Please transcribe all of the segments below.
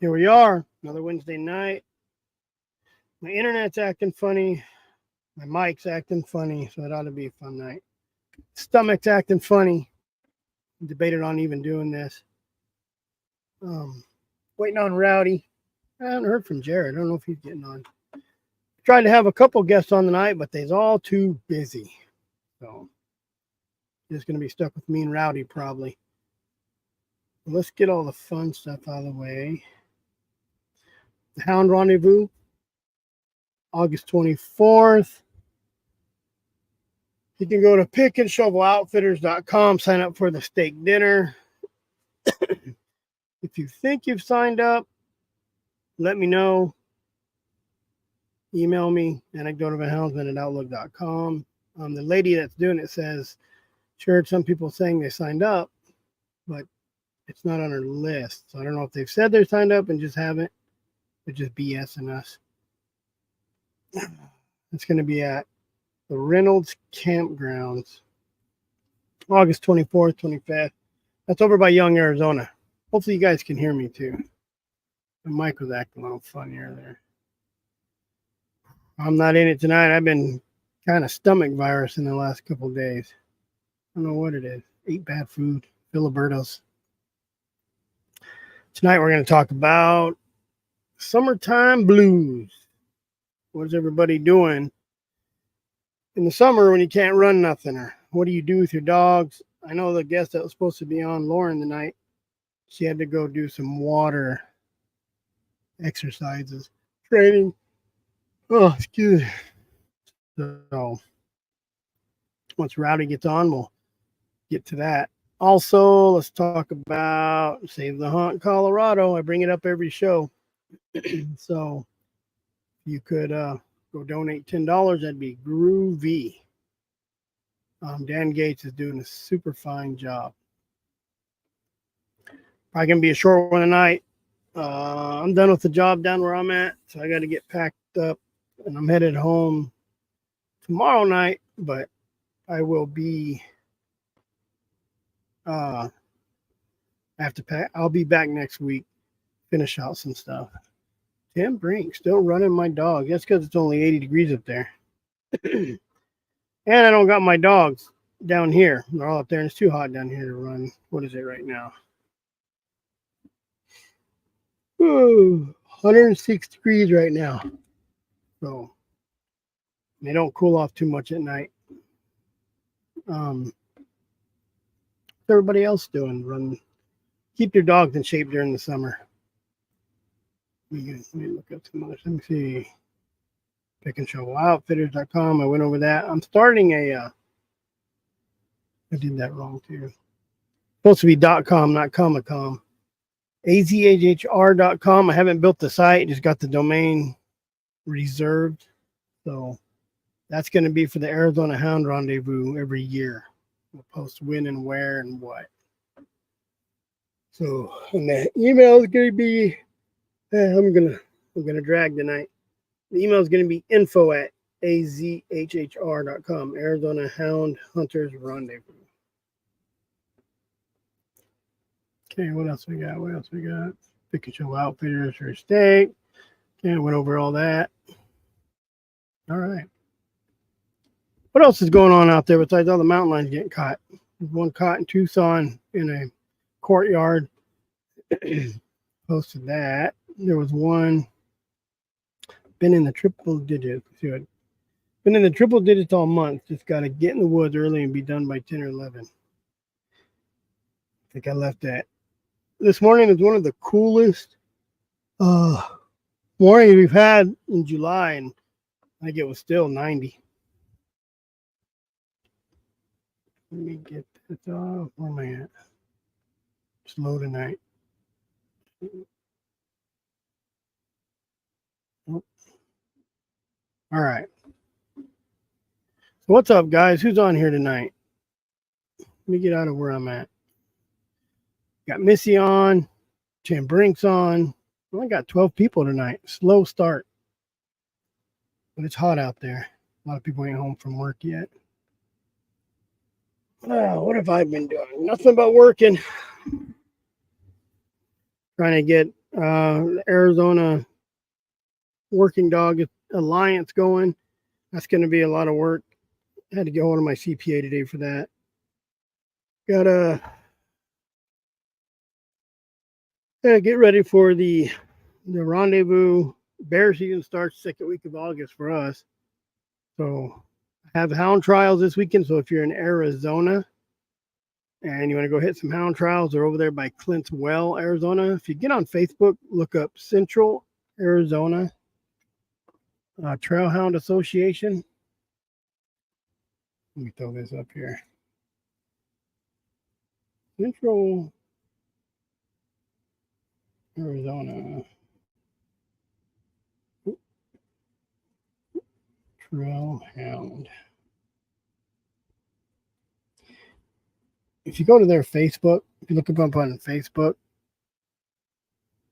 Here we are, another Wednesday night. My internet's acting funny. My mic's acting funny, so it ought to be a fun night. Stomach's acting funny. Debated on even doing this. Waiting on Rowdy. I haven't heard from Jared. I don't know if he's getting on. Tried to have a couple guests on tonight, but they's all too busy. So just going to be stuck with me and Rowdy probably. Let's get all the fun stuff out of the way. The Hound Rendezvous, August 24th. You can go to pickandshoveloutfitters.com, sign up for the steak dinner. If you think you've signed up, let me know. Email me, anecdoteofhoundsman@outlook.com. The lady that's doing it says she heard some people saying they signed up, but it's not on her list. So I don't know if they've said they're signed up and just haven't. They're just BSing us. It's going to be at the Reynolds Campgrounds, August 24th, 25th. That's over by Young, Arizona. Hopefully you guys can hear me too. My mic was acting a little funny earlier. I'm not in it tonight. I've been kind of stomach virus in the last couple of days. I don't know what it is. Ate bad food. Filibertos. Tonight we're going to talk about summertime blues. What is everybody doing in the summer when you can't run nothing? Or what do you do with your dogs? I know the guest that was supposed to be on, Lauren, tonight, she had to go do some water exercises, training. Oh, excuse me. So once Rowdy gets on, we'll get to that. Also, let's talk about Save the Hunt Colorado. I bring it up every show. So you could go donate $10. That'd be groovy. Dan Gates is doing a super fine job. Probably going to be a short one tonight. I'm done with the job down where I'm at, so I got to get packed up, and I'm headed home tomorrow night, but I will be I have to pack. I'll be back next week, finish out some stuff. Tim Brink still running my dog. That's because it's only 80 degrees up there. And I don't got my dogs down here. They're all up there, and it's too hot down here to run. What is it right now? Ooh, 106 degrees right now. So they don't cool off too much at night. What's everybody else doing? Keep your dogs in shape during the summer. Let me look up some others. Let me see. Pickandshoveloutfitters.com. I went over that. I'm starting I did that wrong too. Supposed to be .com, not .com. azhhr.com. I haven't built the site, just got the domain reserved. So that's going to be for the Arizona Hound Rendezvous every year. We'll post when and where and what. So, and the email is going to be, I'm gonna drag tonight. The email is going to be info@azhhr.com. Arizona Hound Hunters Rendezvous. Okay, what else we got? Pick and Show Outfitters for a steak. Okay, I went over all that. All right. What else is going on out there besides all the mountain lions getting caught? There's one caught in Tucson in a courtyard. Posted that. There was one been in the triple digits. Been in the triple digits all month. Just got to get in the woods early and be done by 10 or 11. I think I left that. This morning is one of the coolest mornings we've had in July, and I think it was still 90. Let me get this off. Where am I at? Slow tonight. Oh. All right. So what's up, guys? Who's on here tonight? Let me get out of where I'm at. Got Missy on. Tim Brink's on. I only got 12 people tonight. Slow start. But it's hot out there. A lot of people ain't home from work yet. Oh, what have I been doing? Nothing but working. Trying to get Arizona Working Dog Alliance going. That's going to be a lot of work. I had to get hold of my CPA today for that. Gotta get ready for the rendezvous. Bear season starts second week of August for us. So I have hound trials this weekend. So if you're in Arizona and you want to go hit some hound trials, they're over there by Clint's Well, Arizona. If you get on Facebook, look up Central Arizona Trail Hound Association. Let me throw this up here. Central Arizona Trail Hound. If you go to their Facebook, if you look them up on Facebook,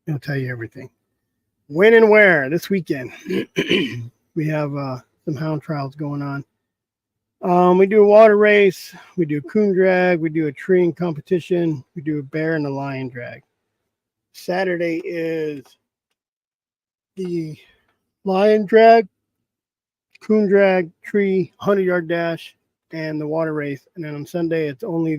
it'll tell you everything. When and where this weekend. We have some hound trials going on. We do a water race, we do a coon drag, we do a treeing competition, we do a bear and a lion drag. Saturday is the lion drag, coon drag, tree, 100-yard dash, and the water race. And then on Sunday, it's only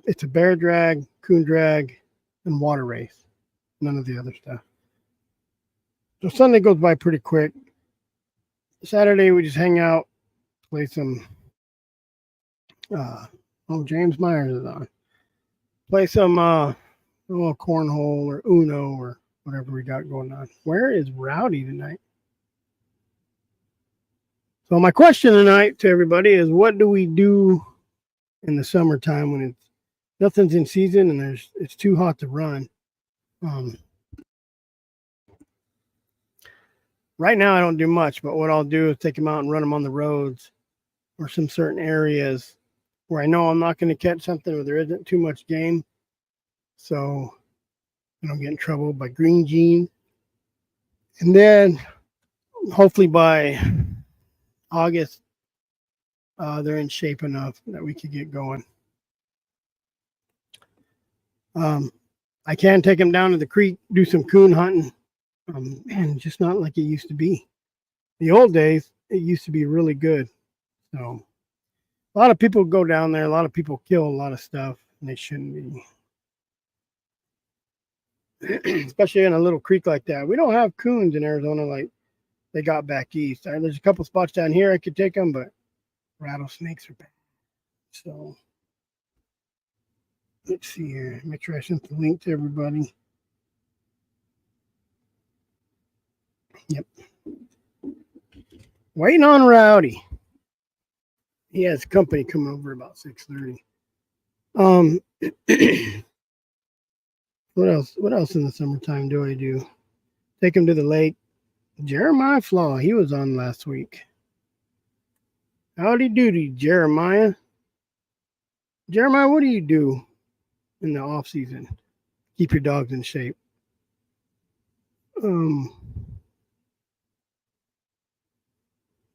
it's a bear drag, coon drag, and water race. None of the other stuff. So Sunday goes by pretty quick. Saturday, we just hang out, play some, James Myers is on. Play some little cornhole or Uno or whatever we got going on. Where is Rowdy tonight? So my question tonight to everybody is, what do we do in the summertime when nothing's in season and it's too hot to run? Right now I don't do much, but what I'll do is take them out and run them on the roads or some certain areas where I know I'm not going to catch something where there isn't too much game. So I don't get in trouble by green gene. And then hopefully by August, they're in shape enough that we could get going. I can take them down to the creek, do some coon hunting. And just not like it used to be. The old days, it used to be really good. So a lot of people go down there. A lot of people kill a lot of stuff, and they shouldn't be. Especially in a little creek like that. We don't have coons in Arizona like they got back east. There's a couple spots down here I could take them, but rattlesnakes are bad. So let's see here. Make sure I sent the link to everybody. Yep. Waiting on Rowdy. He has company coming over about 6:30. What else? What else in the summertime do I do? Take him to the lake. Jeremiah Flaw, he was on last week. Howdy doody, Jeremiah. Jeremiah, what do you do in the off season? Keep your dogs in shape.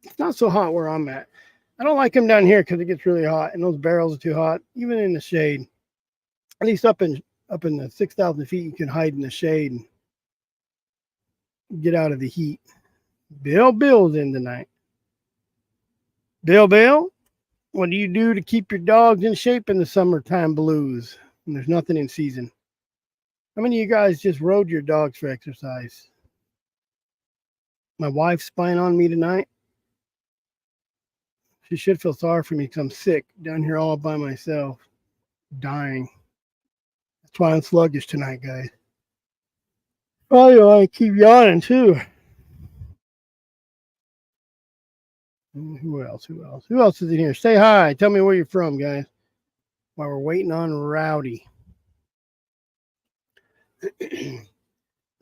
It's not so hot where I'm at. I don't like them down here because it gets really hot, and those barrels are too hot, even in the shade. At least up in the 6,000 feet, you can hide in the shade and get out of the heat. Bill's in tonight. Bill, what do you do to keep your dogs in shape in the summertime blues when there's nothing in season? How many of you guys just rode your dogs for exercise? My wife's spying on me tonight. She should feel sorry for me because I'm sick down here all by myself, dying. That's why I'm sluggish tonight, guys. Oh, I keep yawning too. Who else? Who else is in here? Say hi. Tell me where you're from, guys. While we're waiting on Rowdy.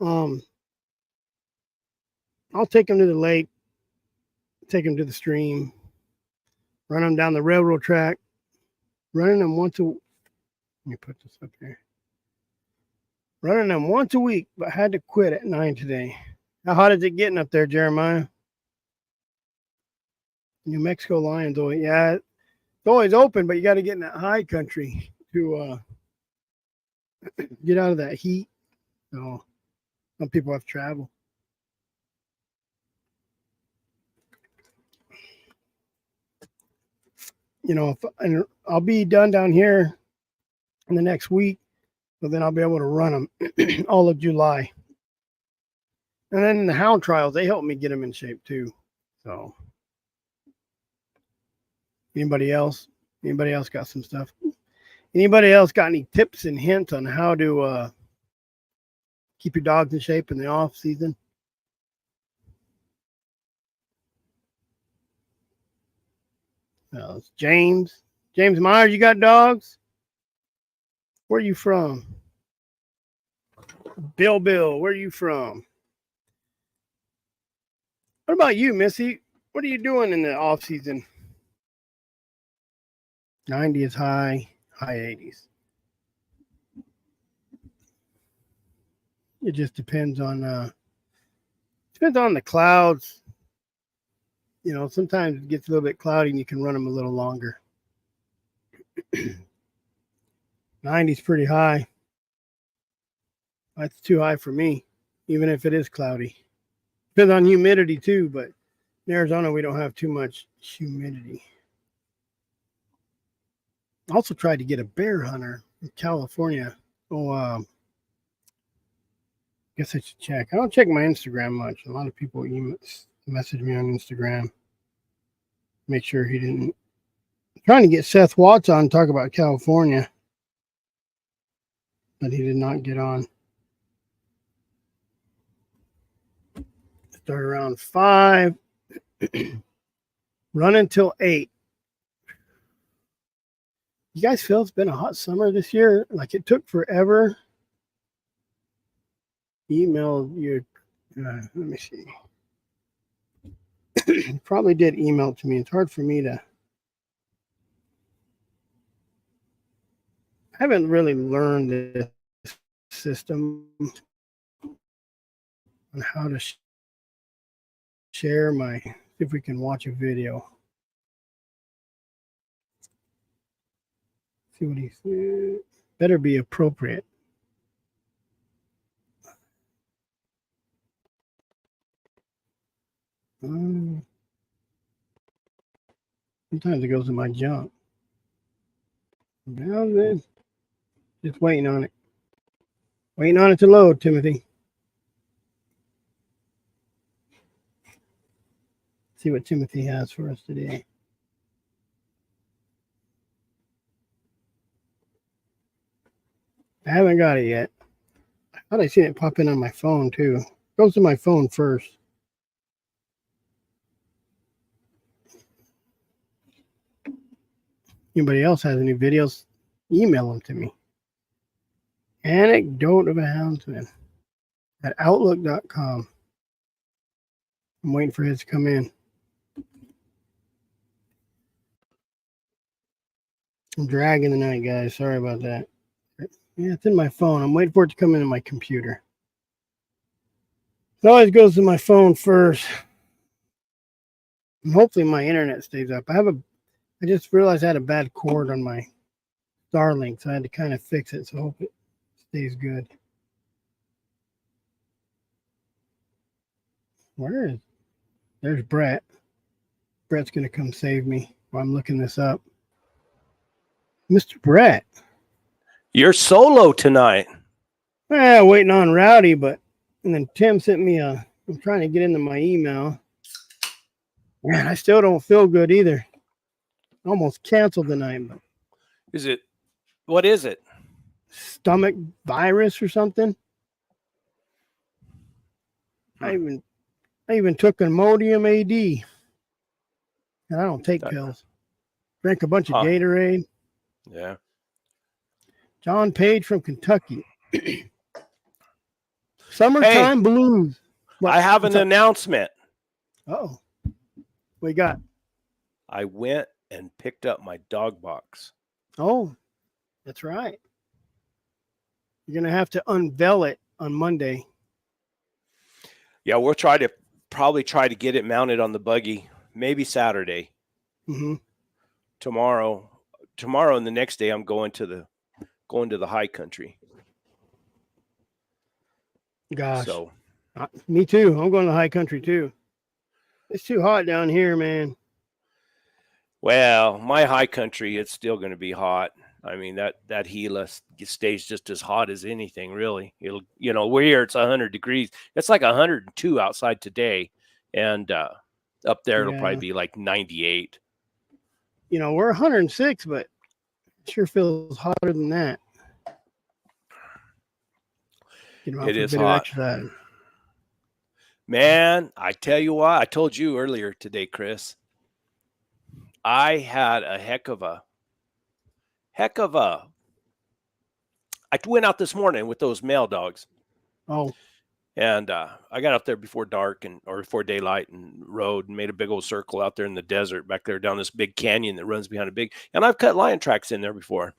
I'll take him to the lake, take him to the stream, run him down the railroad track, running them once a week. Let me put this up here. Running them once a week, but had to quit at 9 today. How hot is it getting up there, Jeremiah? New Mexico Lions, yeah, it's always open, but you got to get in that high country to get out of that heat. So some people have to travel. And I'll be done down here in the next week, so then I'll be able to run them all of July. And then the hound trials, they help me get them in shape too. So anybody else got some stuff? Anybody else got any tips and hints on how to keep your dogs in shape in the off season? It's James Myers. You got dogs? Where are you from? Bill, where are you from? What about you, Missy? What are you doing in the off season? 90 is high 80s. It just depends on the clouds. Sometimes it gets a little bit cloudy and you can run them a little longer. 90 is pretty high. That's too high for me, even if it is cloudy. Depends on humidity too, but in Arizona we don't have too much humidity. I also tried to get a bear hunter in California. I guess I should check. I don't check my Instagram much. A lot of people message me on Instagram. Make sure he didn't. I'm trying to get Seth Watts on to talk about California, but he did not get on. Start around 5, run until 8. You guys feel it's been a hot summer this year? Like it took forever. Email you. Let me see. You probably did email to me. It's hard for me to. I haven't really learned this system on how to share my. See if we can watch a video. See what he said. Better be appropriate. Sometimes it goes in my junk. Just waiting on it. Waiting on it to load, Timothy. See what Timothy has for us today. I haven't got it yet. I thought I seen it pop in on my phone too. It goes to my phone first. Anybody else has any videos? Email them to me. Anecdote of a houndsman at outlook.com. I'm waiting for his to come in. I'm dragging the night, guys. Sorry about that. Yeah, it's in my phone. I'm waiting for it to come into my computer. It always goes to my phone first. And hopefully my internet stays up. I just realized I had a bad cord on my Starlink, so I had to kind of fix it. So I hope it stays good. There's Brett. Brett's going to come save me while I'm looking this up. Mr. Brett. You're solo tonight. Waiting on Rowdy, and then Tim sent me I'm trying to get into my email. Man, I still don't feel good either. Almost canceled tonight. But what is it? Stomach virus or something. I even took Imodium AD. And I don't take pills. Drank a bunch of Gatorade. Yeah. John Page from Kentucky. Summertime blues. I have an announcement. Oh. What you got? I went and picked up my dog box. Oh, that's right. You're going to have to unveil it on Monday. Yeah, we'll probably try to get it mounted on the buggy, maybe Saturday. Mm-hmm. Tomorrow and the next day I'm going to the high country. Gosh, So, me too. I'm going to the high country too. It's too hot down here, man. well, my high country, it's still going to be hot. I mean, that Gila stays just as hot as anything, really. It'll, we're here, it's 100 degrees. It's like 102 outside today. And up there, it'll probably Yeah. be like 98. We're 106, but it sure feels hotter than that. Get out It for a is bit of hot. exercise. Man, I tell you what, I told you earlier today, Chris, I had a heck of a, I went out this morning with those male dogs. Oh, And I got up there before dark or before daylight and rode and made a big old circle out there in the desert back there down this big canyon that runs behind and I've cut lion tracks in there before.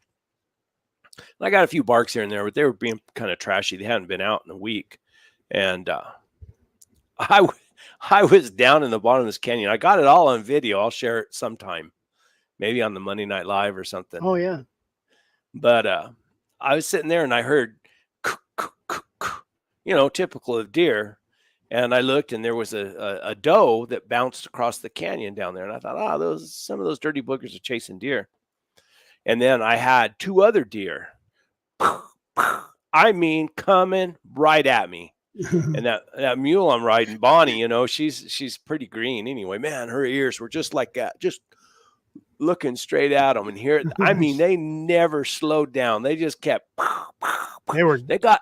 And I got a few barks here and there, but they were being kind of trashy. They hadn't been out in a week. And I was down in the bottom of this canyon. I got it all on video. I'll share it sometime, maybe on the Monday Night Live or something. oh yeah. But I was sitting there and I heard, typical of deer. And I looked and there was a doe that bounced across the canyon down there. And I thought, some of those dirty boogers are chasing deer. And then I had two other deer, I mean, coming right at me. And that mule I'm riding, Bonnie, she's pretty green anyway. Man, her ears were just like that, just looking straight at them. And here, I mean, they never slowed down. They just kept. They got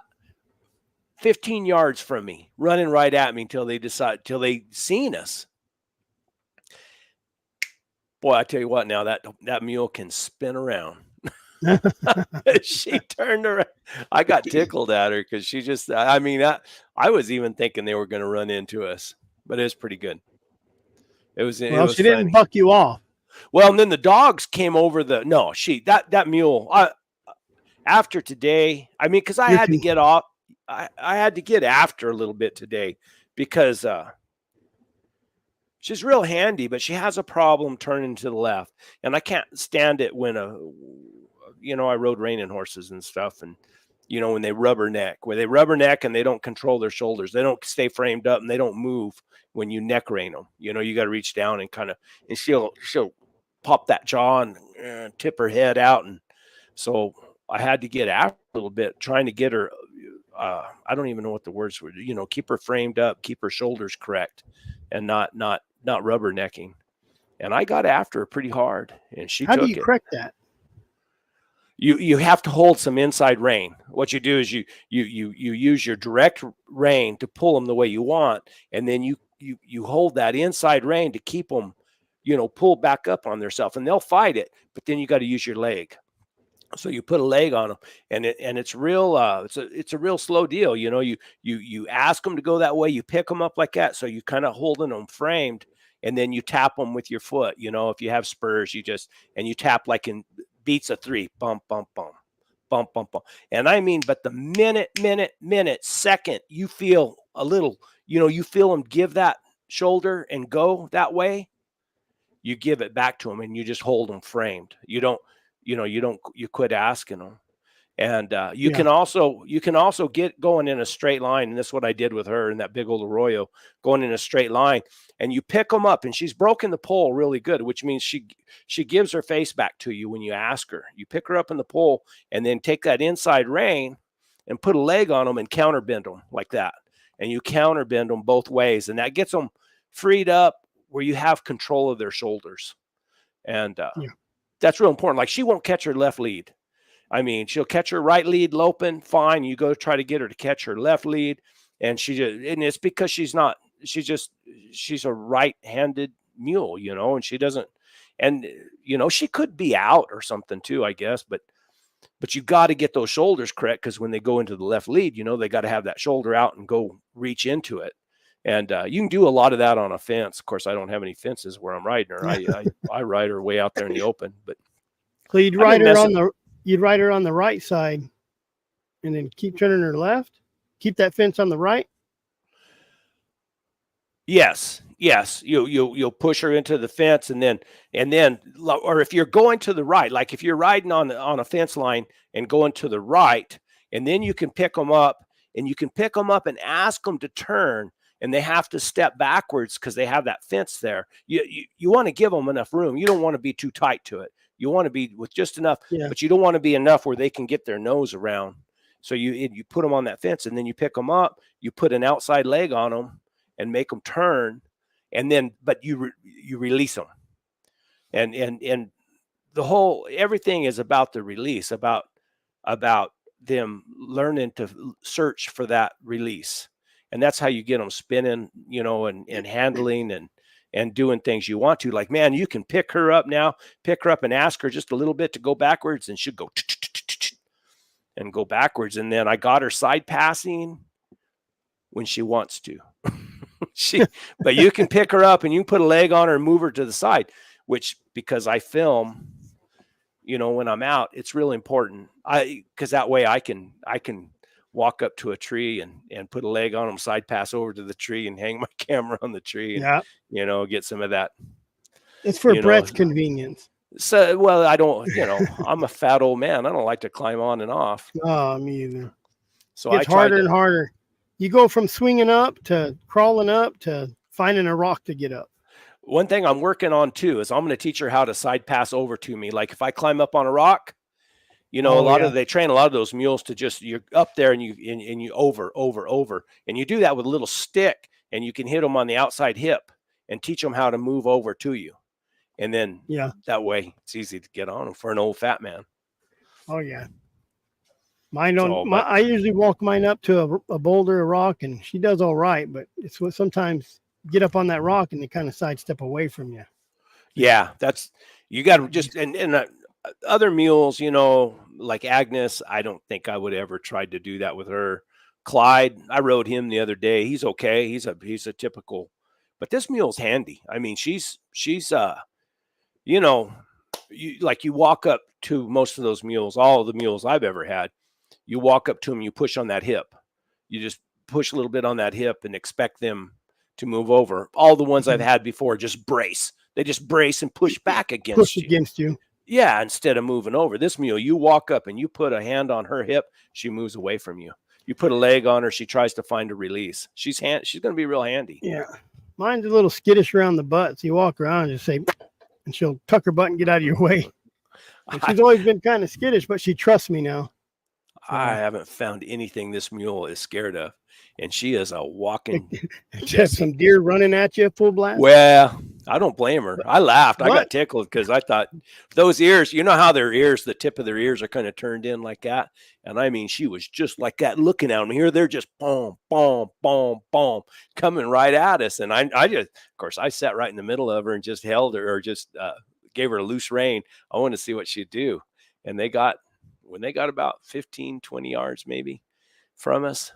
15 yards from me, running right at me till they seen us. Boy, I tell you what, now that mule can spin around. She turned around. I got tickled at her because she just, I was even thinking they were going to run into us, but it was pretty good. It was she funny. didn't buck you off. Well, and then the dogs came over that mule, after today, because I had to get off. I had to get after a little bit today because she's real handy, but she has a problem turning to the left. And I can't stand it when I rode reining horses and stuff. And, when they rubberneck and they don't control their shoulders, they don't stay framed up and they don't move when you neck rein them. You got to reach down and and she'll pop that jaw and tip her head out. And so I had to get after a little bit, trying to get her. I don't even know what the words were, keep her framed up, keep her shoulders correct and not rubbernecking. And I got after her pretty hard and she took it. How do you correct that? You have to hold some inside rein. What you do is you use your direct rein to pull them the way you want. And then you hold that inside rein to keep them, pull back up on themselves and they'll fight it. But then you got to use your leg. So you put a leg on them and it's real, it's a real slow deal. You ask them to go that way. You pick them up like that. So you kind of holding them framed and then you tap them with your foot. If you have spurs, you tap like in beats of 3, bump, bump, bump, bump, bump, bump. And but the minute, second, you feel a little, you feel them give that shoulder and go that way. You give it back to them and you just hold them framed. You quit asking them. And you can also get going in a straight line. And this is what I did with her in that big old arroyo, going in a straight line. And you pick them up and she's broken the pole really good, which means she gives her face back to you when you ask her. You pick her up in the pole and then take that inside rein and put a leg on them and counterbend them like that. And you counterbend them both ways. And that gets them freed up where you have control of their shoulders. And that's real important. Like she won't catch her left lead. She'll catch her right lead loping, fine. You go try to get her to catch her left lead. And and it's because she's a right-handed mule, and she doesn't, and, she could be out or something too, I guess, but you got to get those shoulders correct. Cause when they go into the left lead, they got to have that shoulder out and go reach into it. And you can do a lot of that on a fence. Of course, I don't have any fences where I'm riding her. I ride her way out there in the open, but so you'd ride her on the right side and then keep turning her left, keep that fence on the right. Yes. You'll push her into the fence and then, or if you're going to the right, like if you're riding on a fence line and going to the right, and then you can pick them up and you can pick them up and ask them to turn, and they have to step backwards because they have that fence there. You want to give them enough room. You don't want to be too tight to it. You want to be with just enough, but you don't want to be enough where they can get their nose around. So you put them on that fence, and then you pick them up, you put an outside leg on them and make them turn, and then, but you release them. And the whole, everything is about the release, about them learning to search for that release. And that's how you get them spinning, you know, and handling and doing things you want to. Like, man, you can pick her up now, pick her up and ask her just a little bit to go backwards, and she'll go and go backwards. And then I got her side passing when she wants to. But you can pick her up and you can put a leg on her and move her to the side, which, because I film, you know, when I'm out, it's really important. Because that way I can walk up to a tree and put a leg on them, side pass over to the tree and hang my camera on the tree and, you know, get some of that. It's for Brett's convenience. So, well, I don't, you know, I'm a fat old man. I don't like to climb on and off. Oh, me either. So it's harder and harder. You go from swinging up to crawling up to finding a rock to get up. One thing I'm working on too is I'm going to teach her how to side pass over to me. Like if I climb up on a rock, you know, they train a lot of those mules to just, you're up there and you over, and you do that with a little stick, and you can hit them on the outside hip and teach them how to move over to you. And then that way it's easy to get on them for an old fat man. Oh yeah. Mine don't, I usually walk mine up to a boulder, a rock, and she does all right, but it's what sometimes get up on that rock and they kind of sidestep away from you. Yeah. That's, you got to just, and other mules, you know, like Agnes, I don't think I would ever try to do that with her. Clyde, I rode him the other day. He's okay. He's a typical, but this mule's handy. I mean, she's you know, you walk up to most of those mules, all of the mules I've ever had, you walk up to them, you push on that hip. You just push a little bit on that hip and expect them to move over. All the ones I've had before just brace. They just brace and push back against you. Yeah, instead of moving over. This mule, you walk up and you put a hand on her hip, she moves away from you. You put a leg on her, she tries to find a release. She's going to be real handy. Yeah. Mine's a little skittish around the butt. So you walk around and just say, and she'll tuck her butt and get out of your way. And she's always been kind of skittish, but she trusts me now. So, I haven't found anything this mule is scared of, and she is a walking. Have some deer running at you full blast. Well, I don't blame her. I laughed. I got tickled because I thought those ears, you know how their ears, the tip of their ears are kind of turned in like that. And I mean, she was just like that looking at them. Here, they're just boom, boom, boom, boom, coming right at us. And I just, of course, I sat right in the middle of her and just held her, or just gave her a loose rein. I wanted to see what she'd do. And when they got about 15, 20 yards maybe from us,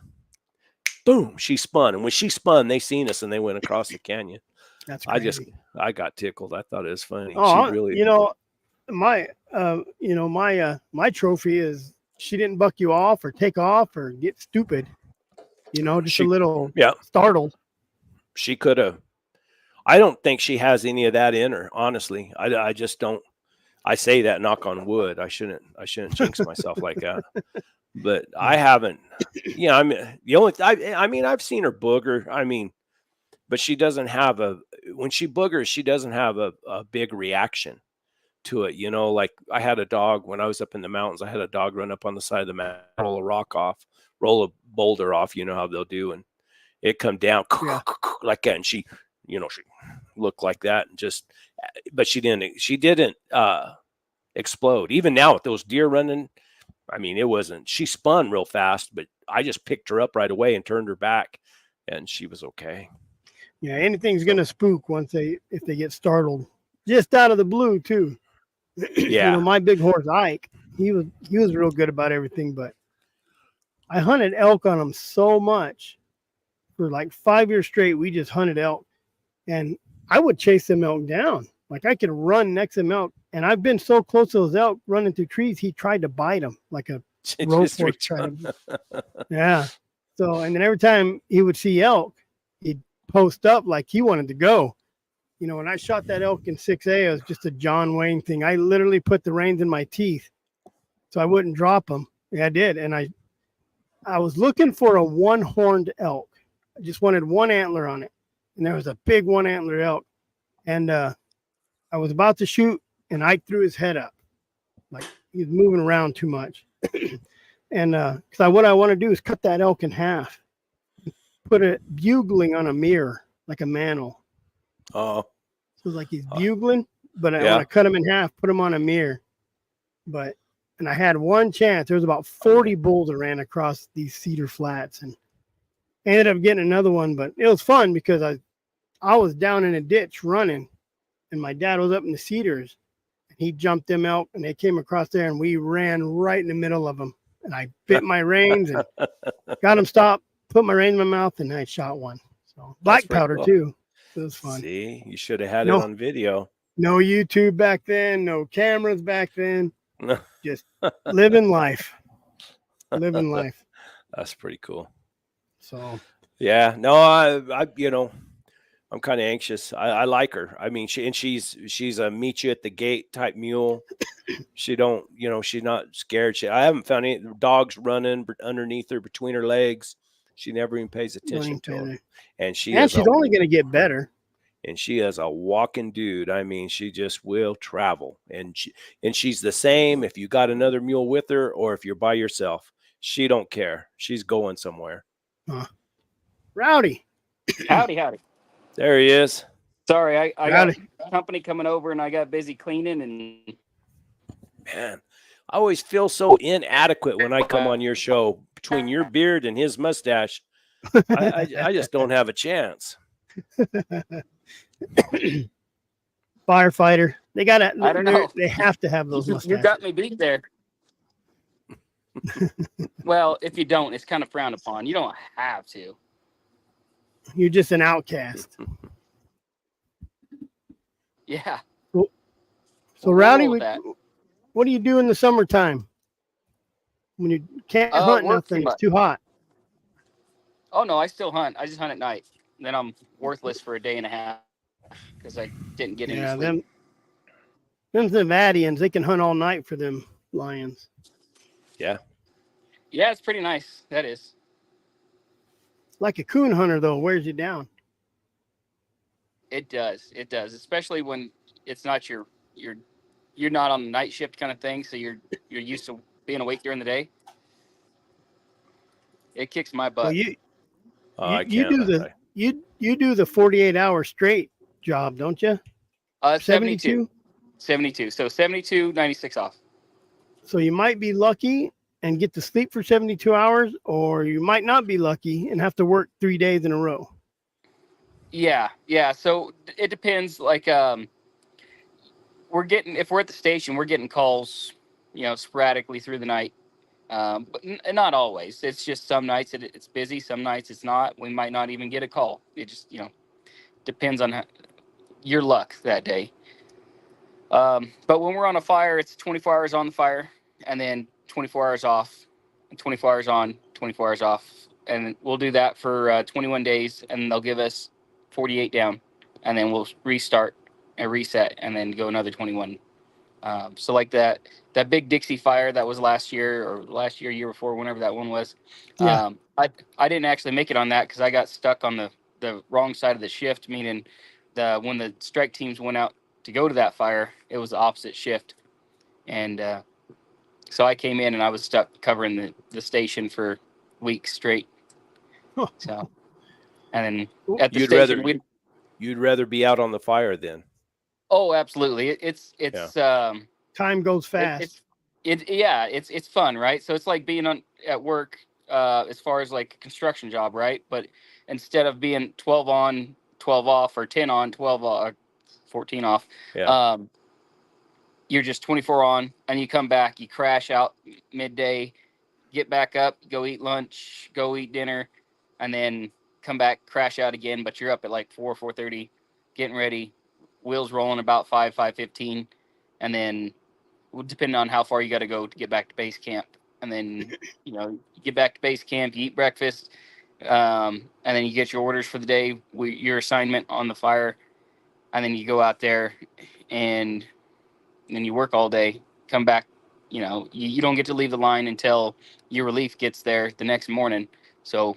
boom, she spun. And when she spun, they seen us and they went across the canyon. That's crazy. I got tickled. I thought it was funny. Oh, she really, you know, my trophy is she didn't buck you off or take off or get stupid, you know, just a little startled. She could have. I don't think she has any of that in her. Honestly, I just don't. I say that, knock on wood. I shouldn't jinx myself like that. But I haven't. Yeah, I mean, I've seen her booger. I mean, but she doesn't have when she boogers, she doesn't have a big reaction to it. You know, like I had a dog when I was up in the mountains. I had a dog run up on the side of the mountain, roll a rock off, roll a boulder off. You know how they'll do, and it come down like that, and she looked like that, and just, but she didn't explode. Even now with those deer running, I mean, it wasn't. She spun real fast, but I just picked her up right away and turned her back, and she was okay. Yeah, anything's gonna spook if they get startled, just out of the blue too. Yeah, you know, my big horse Ike, he was real good about everything, but I hunted elk on him so much for like 5 years straight. We just hunted elk, and I would chase them elk down. Like I could run next to them elk, and I've been so close to those elk running through trees. He tried to bite them like a road horse tried to. Yeah. So, and then every time he would see elk, he'd post up like he wanted to go. You know, when I shot that elk in 6A, it was just a John Wayne thing. I literally put the reins in my teeth so I wouldn't drop them. Yeah, I did. And I was looking for a one-horned elk. I just wanted one antler on it, and there was a big one-antler elk. And I was about to shoot, and Ike threw his head up, like he was moving around too much. And because what I want to do is cut that elk in half, put it bugling on a mirror like a mantle. Oh, So it's like he's bugling, but I yeah. want to cut him in half, put him on a mirror. And I had one chance. There was about 40 bulls that ran across these cedar flats, and I ended up getting another one. But it was fun because I was down in a ditch running, and my dad was up in the cedars, and he jumped them elk, and they came across there, and we ran right in the middle of them. And I bit my reins and got him stopped, put my reins in my mouth, and I shot one. So black powder cool. too. It was fun. See, you should have had it on video. No YouTube back then, no cameras back then. Just living life. Living life. That's pretty cool. So yeah, no, I I'm kind of anxious. I like her. I mean, she's a meet you at the gate type mule. She don't, she's not scared. I haven't found any dogs running underneath her, between her legs. She never even pays attention to them. And she's only going to get better. And she is a walking dude. I mean, she just will travel. And she's the same if you got another mule with her or if you're by yourself. She don't care. She's going somewhere. Rowdy. Howdy. There he is. Sorry, I got company coming over and I got busy cleaning and man, I always feel so inadequate when I come on your show. Between your beard and his mustache, I just don't have a chance. Firefighter. They got to. I don't know. They have to have those mustaches. You got me beat there. Well, if you don't, it's kind of frowned upon. You don't have to. You're just an outcast. Yeah. So Rowdy, what do you do in the summertime when you can't hunt nothing? It's too hot. Oh no, I still hunt. I just hunt at night. Then I'm worthless for a day and a half because I didn't get any sleep. Them Nevadians, they can hunt all night for them lions. Yeah. Yeah, it's pretty nice. That is. Like a coon hunter, though, wears you down. It does. It does, especially when it's not you're not on the night shift kind of thing, so you're used to being awake during the day. It kicks my butt. Well, you do the 48-hour straight job, don't you? 72. 72. So 72, 96 off. So you might be lucky and get to sleep for 72 hours, or you might not be lucky and have to work 3 days in a row. Yeah. So it depends. Like, if we're at the station, we're getting calls, sporadically through the night. But not always. It's just some nights it's busy, some nights it's not. We might not even get a call. It just, depends on your luck that day. But when we're on a fire, it's 24 hours on the fire and then 24 hours off, and 24 hours on, 24 hours off. And we'll do that for 21 days, and they'll give us 48 down, and then we'll restart and reset and then go another 21. So like that big Dixie fire that was last year, year before, whenever that one was. Yeah. I didn't actually make it on that because I got stuck on the wrong side of the shift, meaning when the strike teams went out to go to that fire, it was the opposite shift. And so I came in and I was stuck covering the station for weeks straight. So, and then at the station, you'd rather be out on the fire then. Oh, absolutely. It's time goes fast. It's fun, right? So it's like being at work, as far as like a construction job, right? But instead of being 12 on, 12 off, or 10 on, 12 off, 14 off, you're just 24 on, and you come back, you crash out midday, get back up, go eat lunch, go eat dinner, and then come back, crash out again. But you're up at like 4:30, getting ready, wheels rolling about 5:15, and then depending on how far you got to go to get back to base camp. And then, you get back to base camp, you eat breakfast, and then you get your orders for the day, your assignment on the fire, and then you go out there and then you work all day, come back you don't get to leave the line until your relief gets there the next morning. So,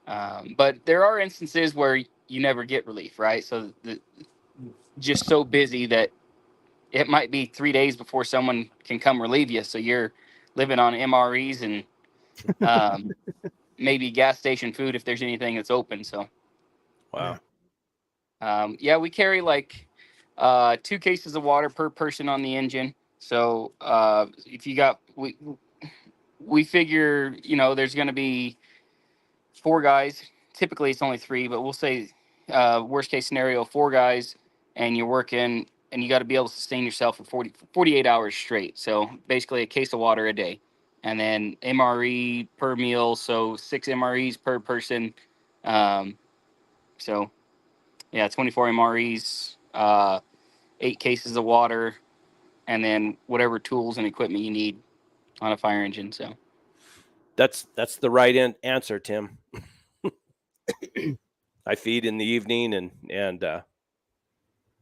but there are instances where you never get relief, right? So just so busy that it might be 3 days before someone can come relieve you. So you're living on MREs and maybe gas station food if there's anything that's open. So, Wow. yeah, we carry like 2 cases of water per person on the engine. So if you got we figure there's going to be 4 guys. Typically it's only 3, but we'll say worst case scenario 4 guys, and you're working and you got to be able to sustain yourself for 48 hours straight. So basically a case of water a day, and then MRE per meal, so 6 MREs per person. So yeah, 24 MREs, 8 cases of water, and then whatever tools and equipment you need on a fire engine. So That's the right answer, Tim. I feed in the evening and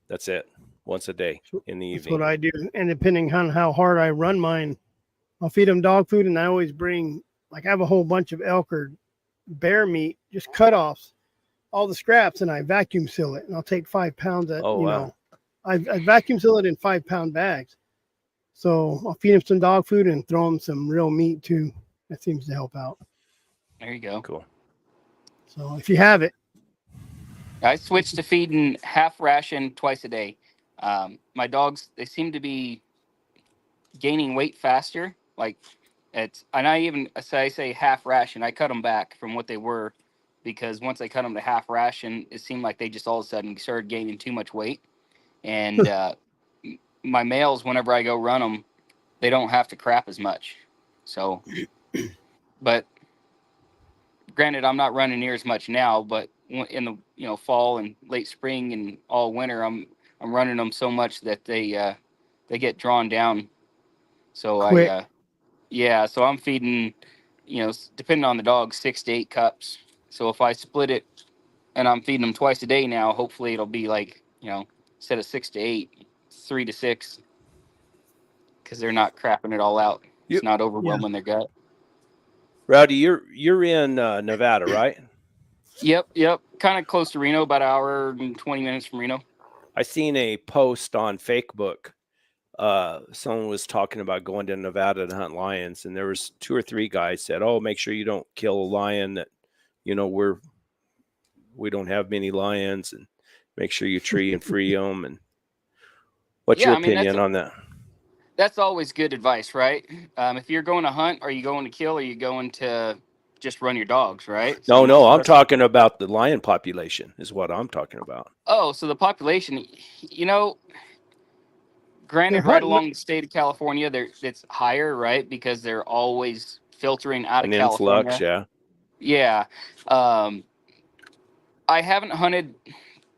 that's it. Once a day in the That's evening. what I do. And depending on how hard I run mine, I'll feed them dog food, and I always bring, like, I have a whole bunch of elk or bear meat, just cut-offs, all the scraps, and I vacuum seal it. And I'll take 5 pounds at, I vacuum seal it in 5-pound bags. So I'll feed them some dog food and throw them some real meat too. That seems to help out. there you go. Cool. So if you have it, I switched to feeding half ration twice a day. My dogs, they seem to be gaining weight faster. Like and I say half ration, I cut them back from what they were, because once I cut them to half ration, it seemed like they just all of a sudden started gaining too much weight. And my males, whenever I go run them, they don't have to crap as much. So, but granted, I'm not running near as much now, but in the fall and late spring and all winter, I'm running them so much that they get drawn down. So quick. so I'm feeding, depending on the dog, 6 to 8 cups. So if I split it and I'm feeding them twice a day now, hopefully it'll be like, instead of 6 to 8, 3 to 6, because they're not crapping it all out. It's not overwhelming their gut. Rowdy, you're in Nevada, right? Yep. Kind of close to Reno, about an hour and 20 minutes from Reno. I seen a post on Facebook. Someone was talking about going to Nevada to hunt lions, and there was 2 or 3 guys said, "Oh, make sure you don't kill a lion that, we don't have many lions, and make sure you tree and free them." And what's your opinion on that? That's always good advice, right? If you're going to hunt, are you going to kill, or are you going to just run your dogs, right? No, I'm talking about the lion population is what I'm talking about. Oh, so the population, granted, right along the state of California, it's higher, right? Because they're always filtering out of California. Influx, yeah. I haven't hunted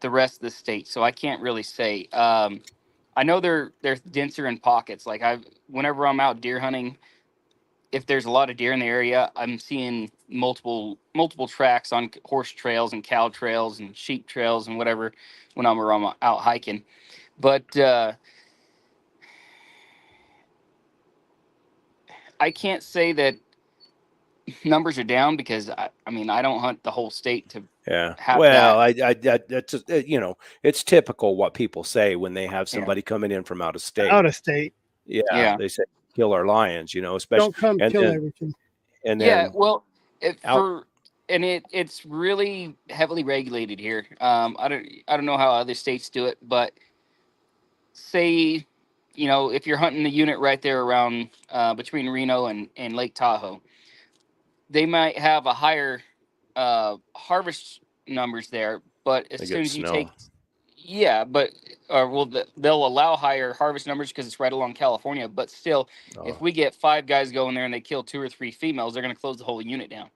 the rest of the state, so I can't really say. I know they're denser in pockets. Like whenever I'm out deer hunting, if there's a lot of deer in the area, I'm seeing multiple tracks on horse trails and cow trails and sheep trails and whatever when I'm out hiking. But I can't say that numbers are down, because I don't hunt the whole state to have that. That's it's typical what people say when they have somebody coming in from out of state. Yeah. They say kill our lions, especially Don't come kill everything. And then it's really heavily regulated here. I don't know how other states do it, but say, if you're hunting the unit right there around between Reno and Lake Tahoe, they might have a higher harvest numbers there, but as soon as you take, they'll allow higher harvest numbers because it's right along California. But still, if we get 5 guys going there and they kill 2 or 3 females, they're going to close the whole unit down.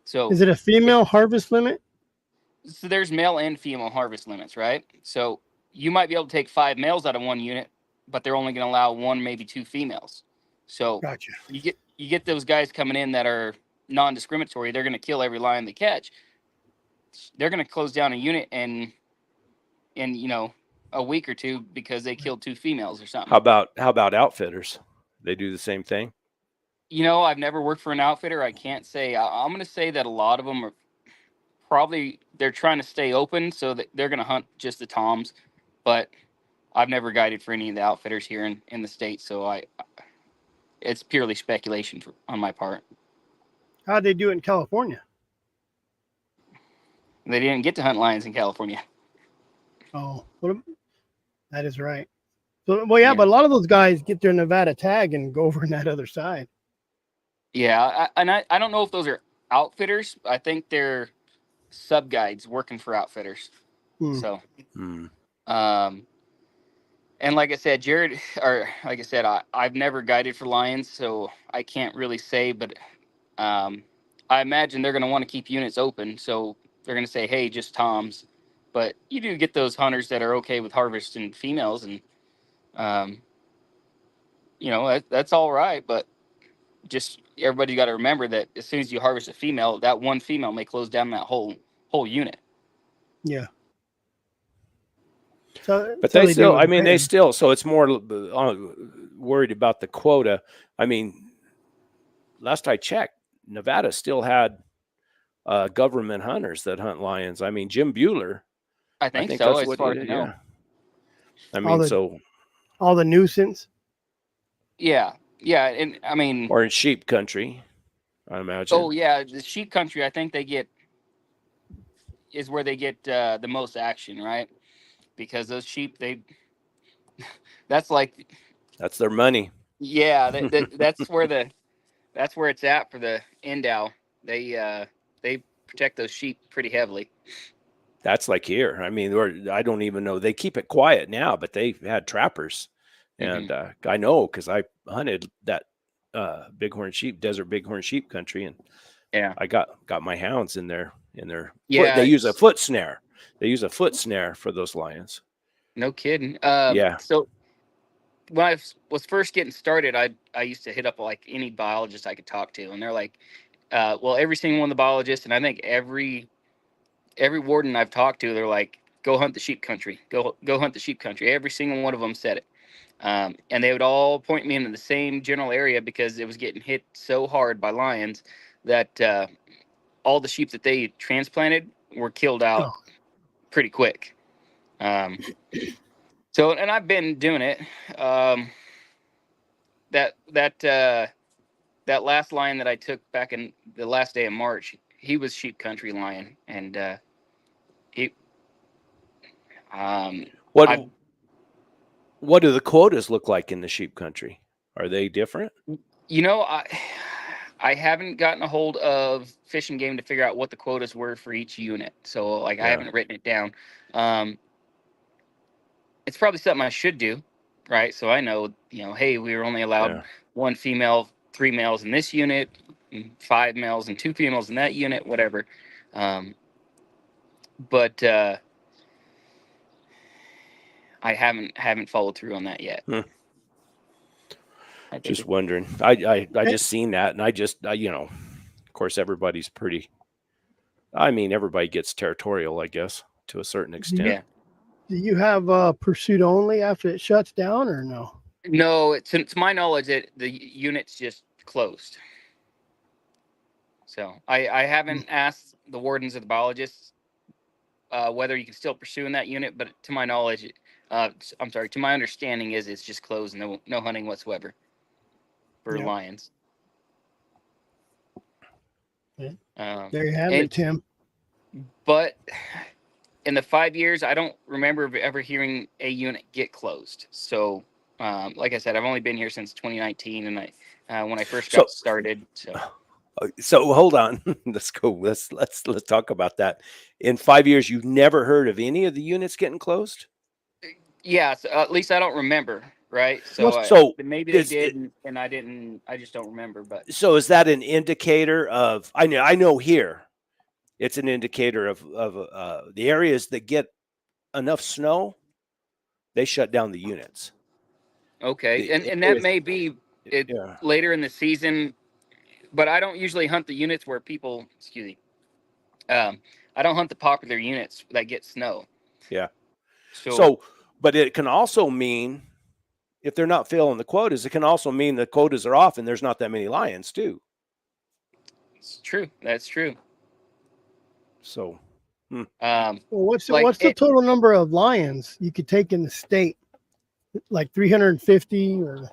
So is it a female harvest limit? So there's male and female harvest limits, right? So you might be able to take 5 males out of one unit, but they're only going to allow 1, maybe 2 females. So gotcha. You get those guys coming in that are non-discriminatory. They're going to kill every lion they catch. They're going to close down a unit in a week or 2 because they killed 2 females or something. How about outfitters? They do the same thing. You know, I've never worked for an outfitter. I can't say. I'm going to say that a lot of them are probably they're trying to stay open, so that they're going to hunt just the toms. But I've never guided for any of the outfitters here in the state, so it's purely speculation on my part. How'd they do it in California? They didn't get to hunt lions in California. Oh, that is right. So, well, yeah, Yeah. but a lot of those guys get their Nevada tag and go over on that other side. Yeah, I don't know if those are outfitters. I think they're sub guides working for outfitters. So, and like I said, I've never guided for lions, so I can't really say, but I imagine they're going to want to keep units open, so they're going to say, hey, just toms. But you do get those hunters that are okay with harvesting females, and that's all right. But just everybody got to remember that as soon as you harvest a female, that one female may close down that whole unit. Yeah. But they still, I mean, they still, so it's more worried about the quota. I mean, last I checked, Nevada still had government hunters that hunt lions. I mean, Jim Bueller. I think so, that's as what far he as did, I know. yeah. I mean, all the nuisance. Yeah. Yeah. And I mean, or in sheep country, I imagine. Oh, yeah. The sheep country, I think is where they get the most action, right? Because those sheep, that's their money. Yeah, that's where it's at for the endow. They protect those sheep pretty heavily. That's like here. I mean, I don't even know. They keep it quiet now, but they've had trappers, and I know because I hunted that desert bighorn sheep country, and yeah, I got my hounds in there. Yeah, they use a foot snare. They use a foot snare for those lions. No kidding. Yeah. So when I was first getting started, I used to hit up like any biologist I could talk to, and they're like, well, every single one of the biologists, and I think every warden I've talked to, they're like, go hunt the sheep country, go hunt the sheep country. Every single one of them said it, and they would all point me into the same general area because it was getting hit so hard by lions that all the sheep that they transplanted were killed out pretty quick. So, and I've been doing it. That last lion that I took back in the last day of March, he was sheep country lion, and he. What do the quotas look like in the sheep country? Are they different? You know, I haven't gotten a hold of Fish and Game to figure out what the quotas were for each unit. So, I haven't written it down. It's probably something I should do, right? So I know, hey, we were only allowed one female, 3 males in this unit, 5 males and 2 females in that unit, whatever. But I haven't followed through on that yet. Just wondering. I just seen that, and I of course, everybody's pretty. I mean, everybody gets territorial, I guess, to a certain extent. Yeah. Do you have pursuit only after it shuts down, or no? No, to my knowledge, the unit's just closed. So I haven't asked the wardens or the biologists whether you can still pursue in that unit, but to my knowledge, to my understanding is it's just closed, no hunting whatsoever for lions. Yeah. There you have it, Tim. But in the 5 years, I don't remember ever hearing a unit get closed. So, like I said, I've only been here since 2019, and when I first got started. So hold on, let's go. Let's talk about that. In 5 years, you've never heard of any of the units getting closed? Yeah, so at least I don't remember. Right. So maybe they did, and I didn't. I just don't remember. But so is that an indicator of? I know here. It's an indicator of the areas that get enough snow, they shut down the units. Okay, and that may be later in the season, but I don't usually hunt the units where people. Excuse me. I don't hunt the popular units that get snow. Yeah. So, but it can also mean if they're not filling the quotas, it can also mean the quotas are off and there's not that many lions too. It's true. That's true. So, Well, what's Like the total number of lions you could take in the state? Like 350 or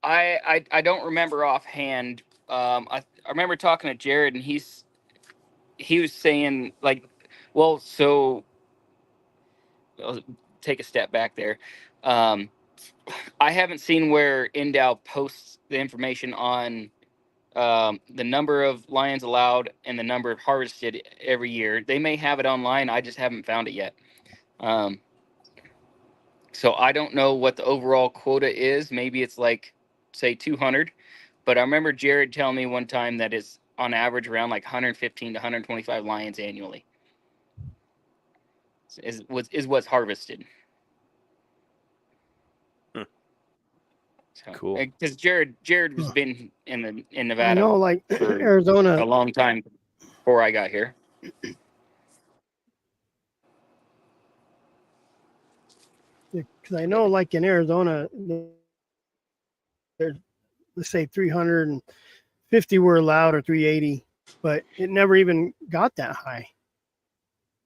I don't remember offhand. I remember talking to Jared, and he was saying like, well, so I'll take a step back there. I haven't seen where Endow posts the information on the number of lions allowed and the number harvested every year. They may have it online. I just haven't found it yet. So I don't know what the overall quota is. Maybe it's like, say, 200. But I remember Jared telling me one time that it's on average around like 115 to 125 lions annually. Is what's harvested. So, cool. Because Jared has been in Nevada. I know, like for Arizona, a long time before I got here. because I know, like in Arizona, there's, let's say 350 were allowed or 380, but it never even got that high.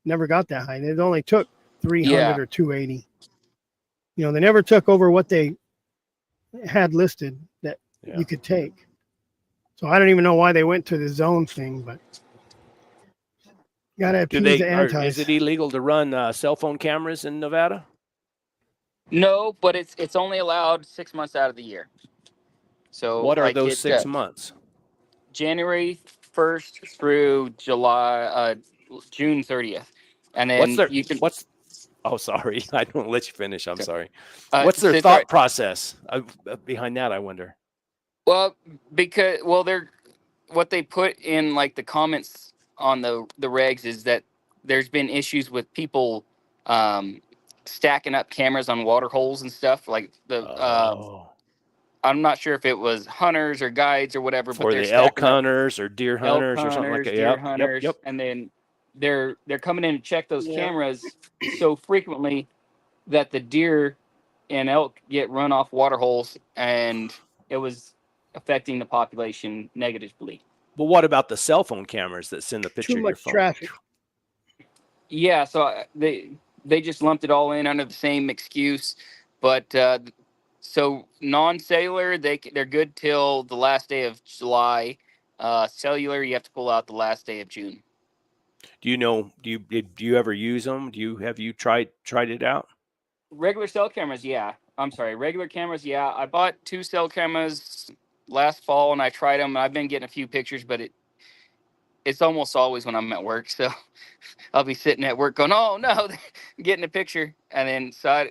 Never got that high. It only took 300 or 280. You know, they never took over what they had listed that you could take. So I don't even know why they went to the zone thing, but gotta appease the antis. Is it illegal to run cell phone cameras in Nevada? No, but it's only allowed 6 months out of the year. So what are like those 6 months? January 1st through June 30th, and then Oh, sorry, I don't let you finish. I'm sorry. What's their thought process behind that? I wonder. Well, because they're what they put in like the comments on the regs is that there's been issues with people stacking up cameras on water holes and stuff like I'm not sure if it was hunters or guides or whatever, for but they're the elk hunters or deer hunters or something like that. Deer hunters, yep. And then they're coming in to check those cameras so frequently that the deer and elk get run off water holes, and it was affecting the population negatively. But what about the cell phone cameras that send the picture Too to your much phone? traffic. Yeah, so they just lumped it all in under the same excuse, but so non-cellular they're good till the last day of July. Cellular you have to pull out the last day of June. Do you ever use them? Have you tried it out? Regular cell cameras, yeah. I'm sorry, regular cameras, yeah. I bought 2 cell cameras last fall and I tried them. I've been getting a few pictures, but it's almost always when I'm at work, so I'll be sitting at work going, "Oh no," getting a picture, and then I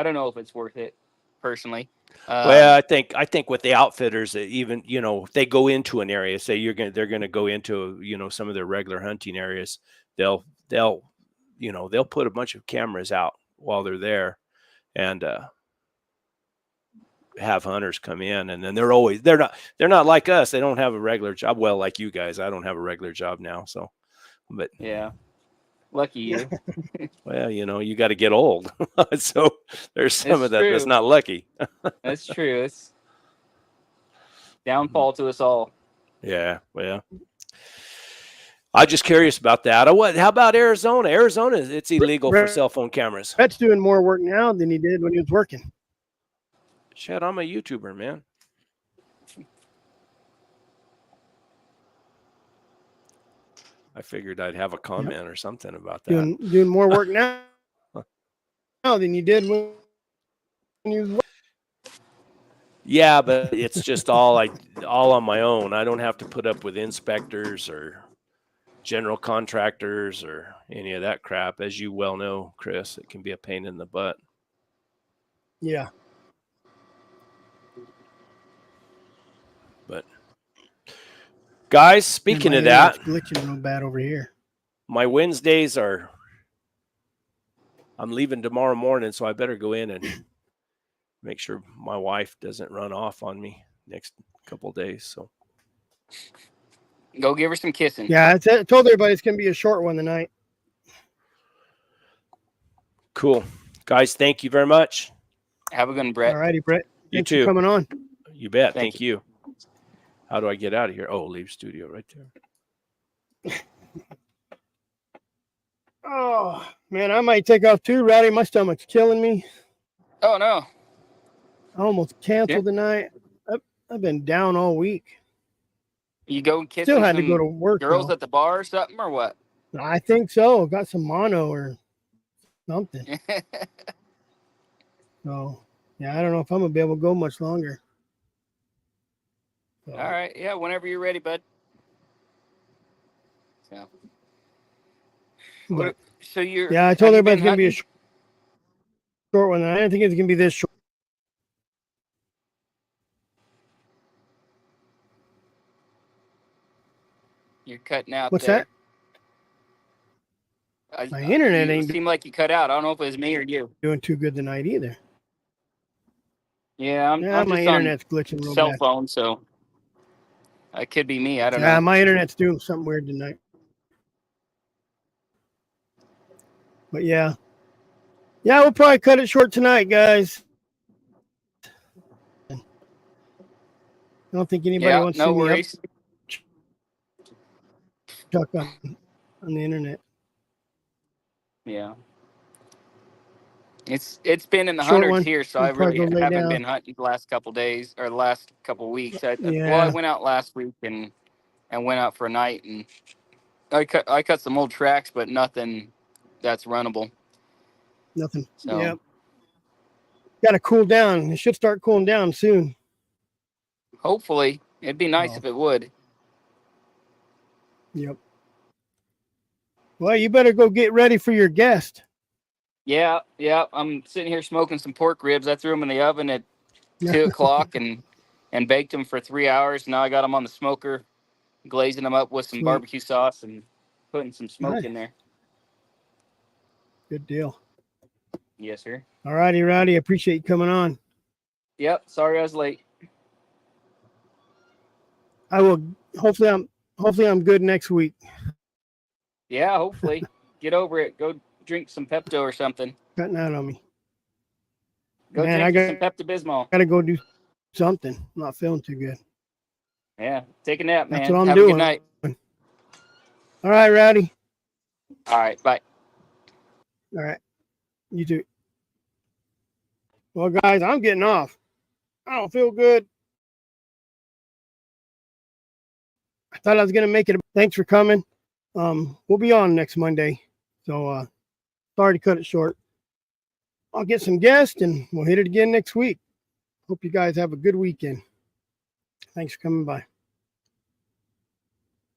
don't know if it's worth it personally. Well, I think with the outfitters, even if they go into an area, say they're gonna go into some of their regular hunting areas, they'll put a bunch of cameras out while they're there, and have hunters come in, and then they're not like us. They don't have a regular job. Well, like you guys, I don't have a regular job now, so. But yeah, lucky you. Well, you got to get old, so there's some of that that's not lucky. That's true. It's downfall to us all. Yeah, well, I'm just curious about that. How about Arizona? Arizona, it's illegal for cell phone cameras. Brett's doing more work now than he did when he was working. Shit, I'm a YouTuber, man. I figured I'd have a comment or something about that. Doing more work now than you did when you was. Yeah, but it's just all on my own. I don't have to put up with inspectors or general contractors or any of that crap. As you well know, Chris, it can be a pain in the butt. Yeah. But guys, speaking of that, glitching real bad over here. My Wednesdays I'm leaving tomorrow morning, so I better go in and make sure my wife doesn't run off on me next couple of days. So go give her some kissing. Yeah, I told everybody it's going to be a short one tonight. Cool. Guys, thank you very much. Have a good one, Brett. All righty, Brett. You Thanks too. for coming on. You bet. Thank Thank you. How do I get out of here? Oh, leave studio right there. Oh, man, I might take off too, Rowdy. My stomach's killing me. Oh no. I almost canceled the night. I've been down all week. You go kissing Still had to go some to work. girls though. at the bar or something, or what? I think so. Got some mono or something. So, yeah, I don't know if I'm going to be able to go much longer. So, All right. Yeah, whenever you're ready, bud. So, but, so you're. yeah, I told have you everybody been it's going to be a hunting? short one. I didn't think it's going to be this short. You're cutting out What's there. that? My internet you ain't seemed like you cut out. I don't know if it was me or you. doing too good tonight either. Yeah, I'm My just on internet's glitching real cell bad. phone, so it could be me. I don't Yeah, know. my internet's doing something weird tonight. But yeah. Yeah, we'll probably cut it short tonight, guys. I don't think anybody Yeah, wants to no see me worries. up on the internet. Yeah. It's been in the Short hundreds one. here, so We'll I probably really go lay haven't down. been hunting the last couple days or the last couple weeks. I Yeah. went out last week and went out for a night, and I cut some old tracks, but nothing that's runnable. Nothing. So Yep. Got to cool down. It should start cooling down soon. hopefully, it'd be nice if it would. Yep. Well, you better go get ready for your guest. Yeah. I'm sitting here smoking some pork ribs. I threw them in the oven at 2 o'clock and baked them for 3 hours. Now I got them on the smoker, glazing them up with some Sweet. barbecue sauce and putting some smoke Nice. in there. Good deal. Yes, sir. All righty, Rowdy. Appreciate you coming on. Yep. Sorry I was late. I will. Hopefully, I'm good next week. Yeah, hopefully. Get over it. Go drink some Pepto or something. Cutting out on me. Go Man, drink some Pepto-Bismol. Got to go do something. I'm not feeling too good. Yeah, take a nap, man. That's what I'm Have doing. a good night. All right, Rowdy. All right, bye. All right. You too. Well, guys, I'm getting off. I don't feel good. I thought I was going to make it. Thanks for coming. We'll be on next Monday. So, sorry to cut it short. I'll get some guests and we'll hit it again next week. Hope you guys have a good weekend. Thanks for coming by.